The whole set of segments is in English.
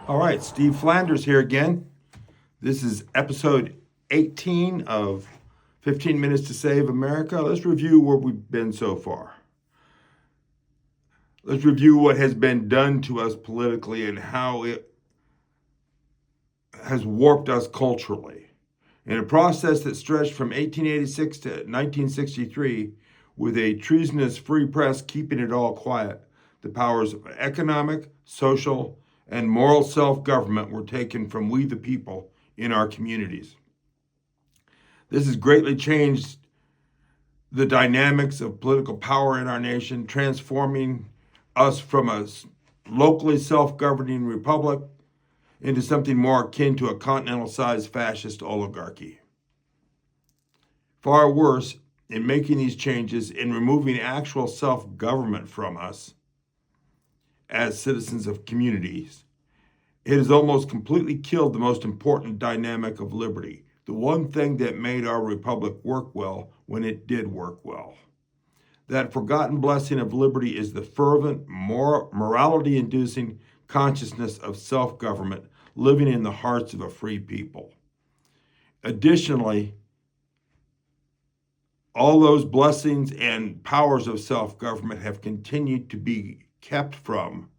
All right, Steve Flanders here again. This is episode 18 of 15 Minutes to Save America. Let's review where we've been so far. Let's review what has been done to us politically and how it has warped us culturally. In a process that stretched from 1886 to 1963, with a treasonous free press keeping it all quiet, the powers of economic, social, and moral self-government were taken from we the people in our communities. This has greatly changed the dynamics of political power in our nation, transforming us from a locally self-governing republic into something more akin to a continental-sized fascist oligarchy. Far worse, in making these changes, in removing actual self-government from us as citizens of communities, it has almost completely killed the most important dynamic of liberty, the one thing that made our republic work well when it did work well. That forgotten blessing of liberty is the fervent, morality-inducing consciousness of self-government living in the hearts of a free people. Additionally, all those blessings and powers of self-government have continued to be kept from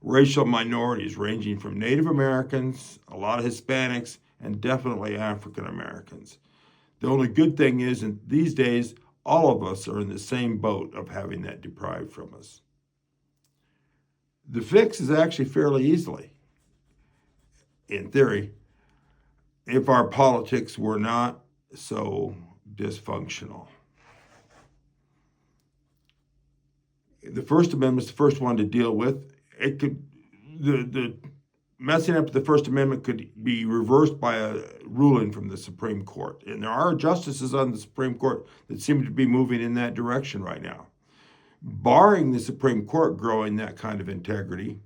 racial minorities ranging from Native Americans, a lot of Hispanics, and definitely African Americans. The only good thing is, in these days, all of us are in the same boat of having that deprived from us. The fix is actually fairly easily, in theory, if our politics were not so dysfunctional. The First Amendment is the first one to deal with. The messing up the First Amendment could be reversed by a ruling from the Supreme Court. And there are justices on the Supreme Court that seem to be moving in that direction right now. Barring the Supreme Court growing that kind of integrity,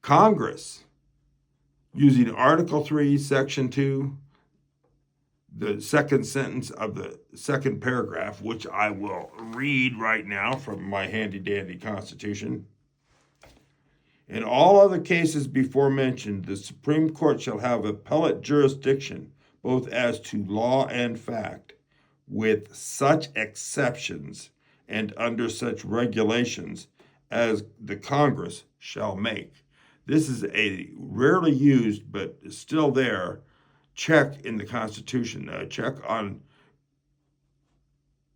Congress, using Article 3, Section 2, the second sentence of the second paragraph, which I will read right now from my handy-dandy Constitution. In all other cases before mentioned, the Supreme Court shall have appellate jurisdiction, both as to law and fact, with such exceptions and under such regulations as the Congress shall make. This is a rarely used, but still there, check in the Constitution, a check on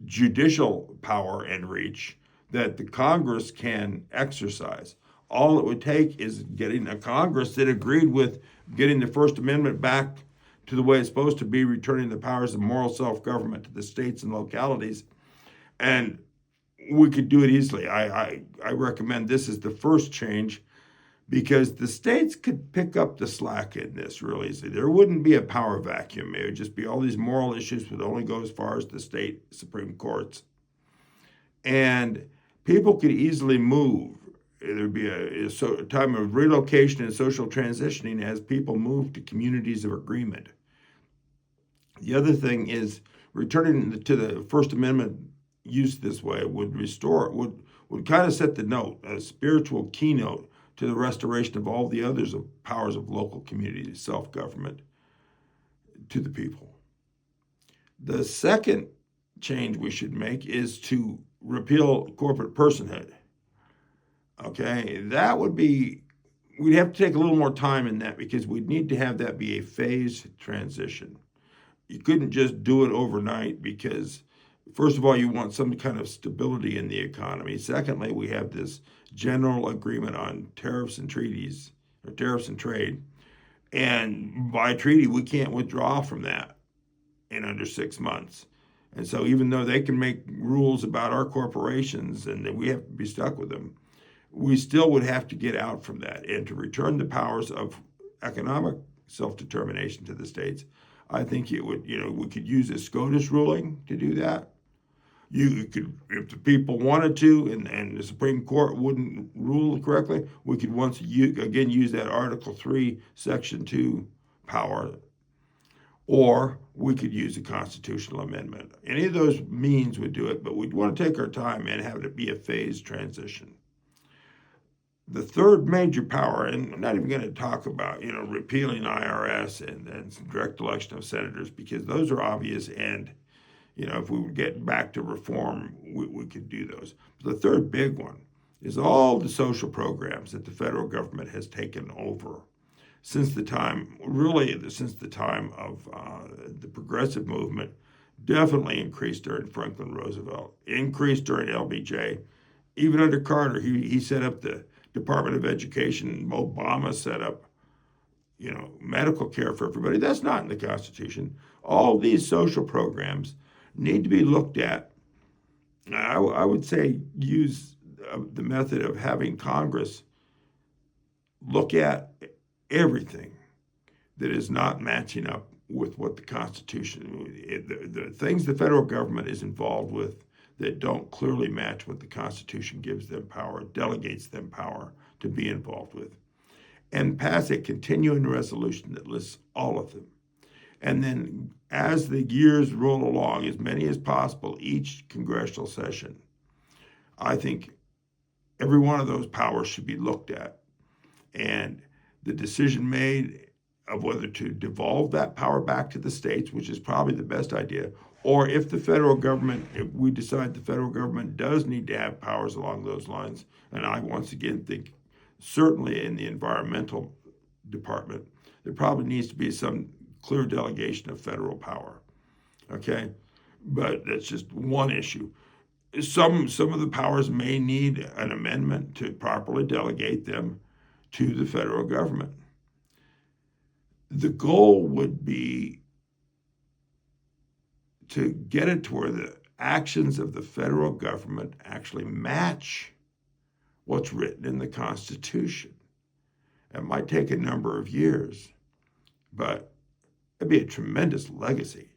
judicial power and reach that the Congress can exercise. All it would take is getting a Congress that agreed with getting the First Amendment back to the way it's supposed to be, returning the powers of moral self-government to the states and localities, and we could do it easily. I recommend this as the first change, because the states could pick up the slack in this real easily. There wouldn't be a power vacuum. It would just be all these moral issues would only go as far as the state Supreme Courts. And people could easily move. There'd be a time of relocation and social transitioning as people move to communities of agreement. The other thing is returning to the First Amendment use this way would kind of set the note, a spiritual keynote to the restoration of all the others of powers of local community self-government to the people. The second change we should make is to repeal corporate personhood. Okay, that would be, we'd have to take a little more time in that, because we'd need to have that be a phased transition. You couldn't just do it overnight, because first of all, you want some kind of stability in the economy. Secondly, we have this general agreement on tariffs and treaties, or tariffs and trade. And by treaty, we can't withdraw from that in under 6 months. And so even though they can make rules about our corporations and that we have to be stuck with them, we still would have to get out from that. And to return the powers of economic self-determination to the states, I think it would, we could use a SCOTUS ruling to do that. You could, if the people wanted to, and the Supreme Court wouldn't rule correctly, we could again use that Article 3, Section 2 power, or we could use a constitutional amendment. Any of those means would do it, but we'd want to take our time and have it be a phased transition. the third major power, and I'm not even going to talk about, repealing IRS and direct election of senators, because those are obvious. And, if we would get back to reform, we could do those. But the third big one is all the social programs that the federal government has taken over since the time of the progressive movement. Definitely increased during Franklin Roosevelt, increased during LBJ. Even under Carter, he set up the Department of Education. Obama set up, medical care for everybody. That's not in the Constitution. All these social programs need to be looked at. I would say use the method of having Congress look at everything that is not matching up with what the Constitution, the things the federal government is involved with that don't clearly match what the Constitution gives them power, delegates them power to be involved with, and pass a continuing resolution that lists all of them. And then as the years roll along, as many as possible, each congressional session, I think every one of those powers should be looked at. And the decision made of whether to devolve that power back to the states, which is probably the best idea, or if we decide the federal government does need to have powers along those lines, and I once again think certainly in the environmental department, there probably needs to be some clear delegation of federal power, okay? But that's just one issue. Some of the powers may need an amendment to properly delegate them to the federal government. The goal would be to get it to where the actions of the federal government actually match what's written in the Constitution. It might take a number of years, but it'd be a tremendous legacy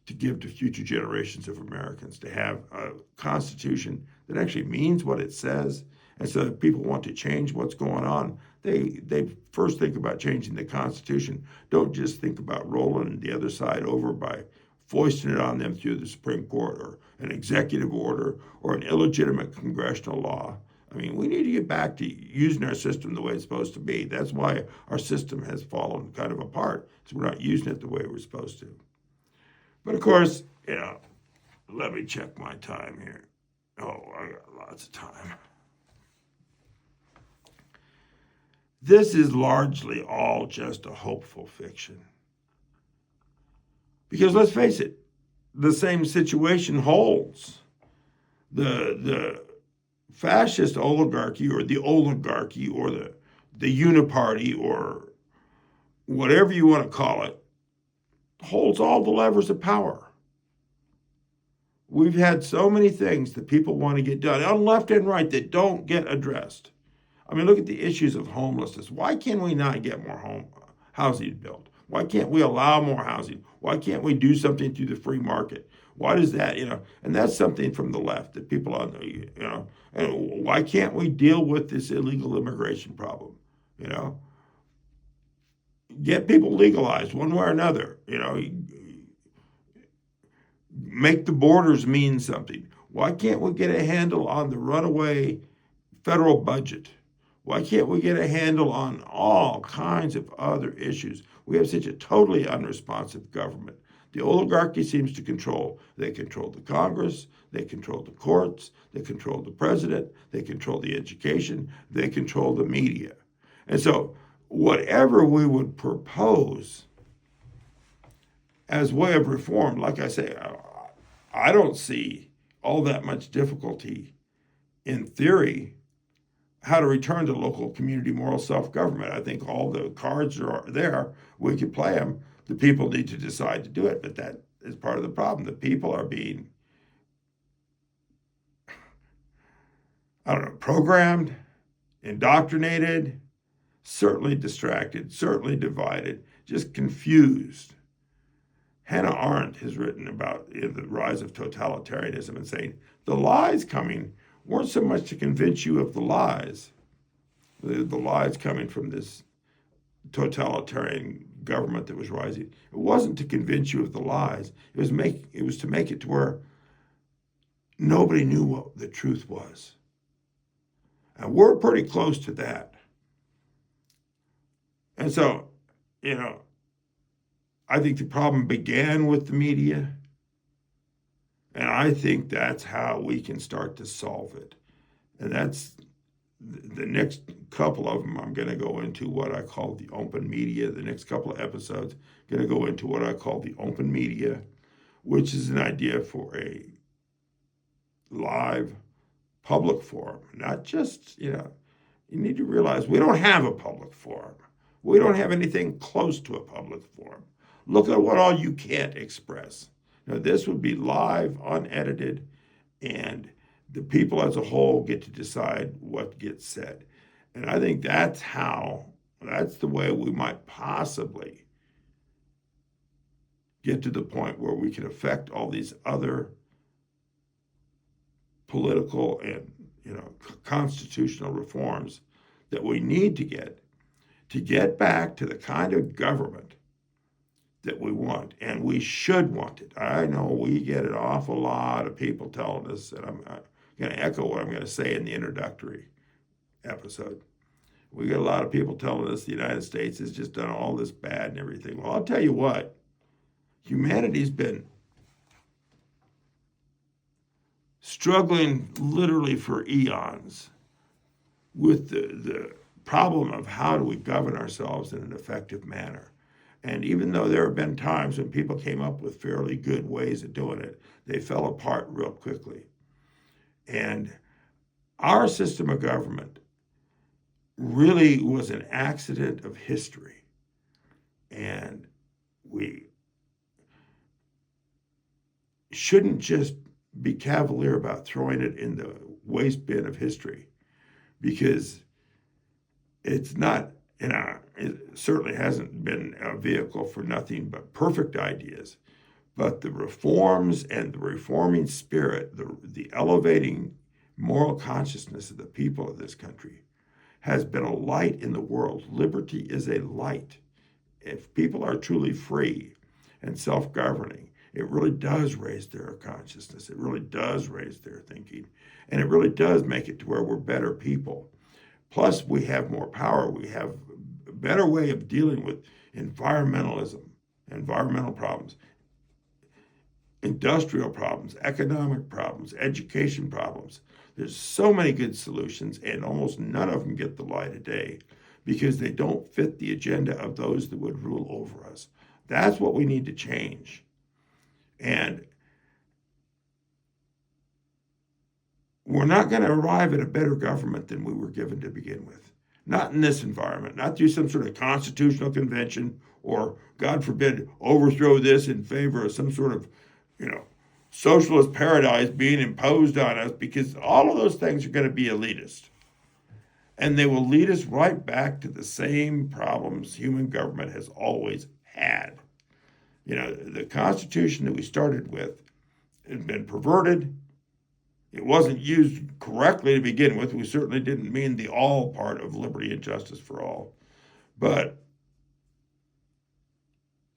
to give to future generations of Americans, to have a Constitution that actually means what it says. And so if people want to change what's going on, they first think about changing the Constitution. Don't just think about rolling the other side over by foisting it on them through the Supreme Court or an executive order or an illegitimate congressional law. I mean, we need to get back to using our system the way it's supposed to be. That's why our system has fallen kind of apart, so we're not using it the way we're supposed to. But of course, let me check my time here. Oh, I got lots of time. This is largely all just a hopeful fiction. Because let's face it, the same situation holds. The fascist oligarchy or the uniparty or whatever you want to call it, holds all the levers of power. We've had so many things that people want to get done on left and right that don't get addressed. I mean, look at the issues of homelessness. Why can't we not get more housing built? Why can't we allow more housing? Why can't we do something through the free market? Why does that, and that's something from the left that people, and why can't we deal with this illegal immigration problem? Get people legalized one way or another, make the borders mean something. Why can't we get a handle on the runaway federal budget? Why can't we get a handle on all kinds of other issues? We have such a totally unresponsive government. The oligarchy seems to control. They control the Congress, they control the courts, they control the president, they control the education, they control the media. And so whatever we would propose as way of reform, like I say, I don't see all that much difficulty in theory how to return to local community moral self-government. I think all the cards are there. We can play them. The people need to decide to do it, but that is part of the problem. The people are being, programmed, indoctrinated, certainly distracted, certainly divided, just confused. Hannah Arendt has written about the rise of totalitarianism and saying the lies coming weren't so much to convince you of the lies. The lies coming from this totalitarian government that was rising. It wasn't to convince you of the lies. It was to make it to where nobody knew what the truth was. And we're pretty close to that. And so, you know, I think the problem began with the media. And I think that's how we can start to solve it. And that's the next couple of them. I'm going to go into what I call the open media. The next couple of episodes, I'm going to go into what I call the open media, which is an idea for a live public forum. Not just, you need to realize we don't have a public forum. We don't have anything close to a public forum. Look at what all you can't express. Now, this would be live, unedited, and the people as a whole get to decide what gets said. And I think that's the way we might possibly get to the point where we can affect all these other political and, constitutional reforms that we need to get back to the kind of government that we want, and we should want it. I know we get an awful lot of people telling us, and I'm going to echo what I'm going to say in the introductory episode. We get a lot of people telling us the United States has just done all this bad and everything. Well, I'll tell you what, humanity's been struggling literally for eons with the problem of how do we govern ourselves in an effective manner. And even though there have been times when people came up with fairly good ways of doing it, they fell apart real quickly. And our system of government really was an accident of history. And we shouldn't just be cavalier about throwing it in the waste bin of history, because it's not, it certainly hasn't been a vehicle for nothing but perfect ideas. But the reforms and the reforming spirit, the elevating moral consciousness of the people of this country has been a light in the world. Liberty is a light. If people are truly free and self-governing, it really does raise their consciousness. It really does raise their thinking. And it really does make it to where we're better people. Plus, we have more power. We have a better way of dealing with environmental problems, industrial problems, economic problems, education problems. There's so many good solutions, and almost none of them get the light of day because they don't fit the agenda of those that would rule over us. That's what we need to change. And we're not going to arrive at a better government than we were given to begin with. Not in this environment, not through some sort of constitutional convention or, God forbid, overthrow this in favor of some sort of, socialist paradise being imposed on us, because all of those things are going to be elitist. And they will lead us right back to the same problems human government has always had. The Constitution that we started with had been perverted. It wasn't used correctly to begin with. We certainly didn't mean the all part of liberty and justice for all. But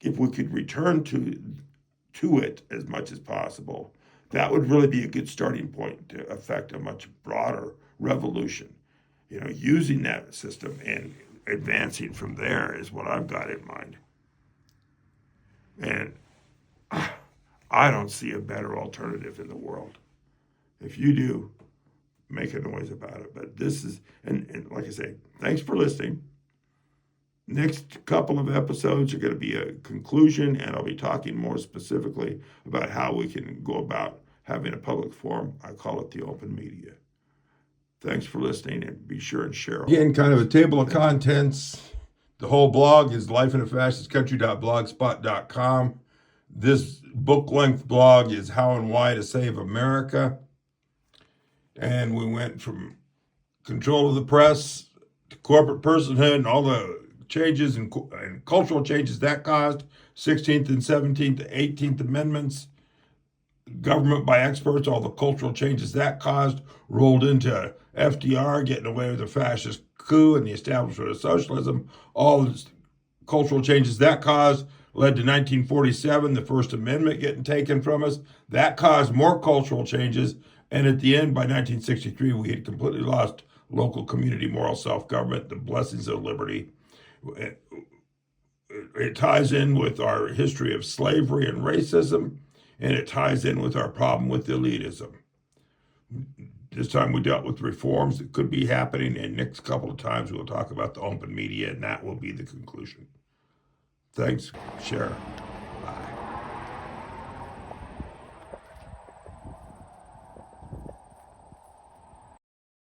if we could return to it as much as possible, that would really be a good starting point to affect a much broader revolution. Using that system and advancing from there is what I've got in mind. And I don't see a better alternative in the world. If you do, make a noise about it. But this is, and like I say, thanks for listening. Next couple of episodes are going to be a conclusion, and I'll be talking more specifically about how we can go about having a public forum. I call it the open media. Thanks for listening, and be sure and share. Again, kind of a table of contents. The whole blog is lifeinafascistcountry.blogspot.com. This book-length blog is How and Why to Save America. And we went from control of the press to corporate personhood and all the changes and cultural changes that caused, 16th and 17th to 18th Amendments, government by experts, all the cultural changes that caused, rolled into FDR getting away with a fascist coup and the establishment of socialism, all the cultural changes that caused led to 1947, the First Amendment getting taken from us. That caused more cultural changes, and at the end, by 1963, we had completely lost local community moral self-government, the blessings of liberty. It ties in with our history of slavery and racism, and it ties in with our problem with elitism. This time we dealt with reforms that could be happening, and next couple of times we'll talk about the open media, and that will be the conclusion. Thanks, Share.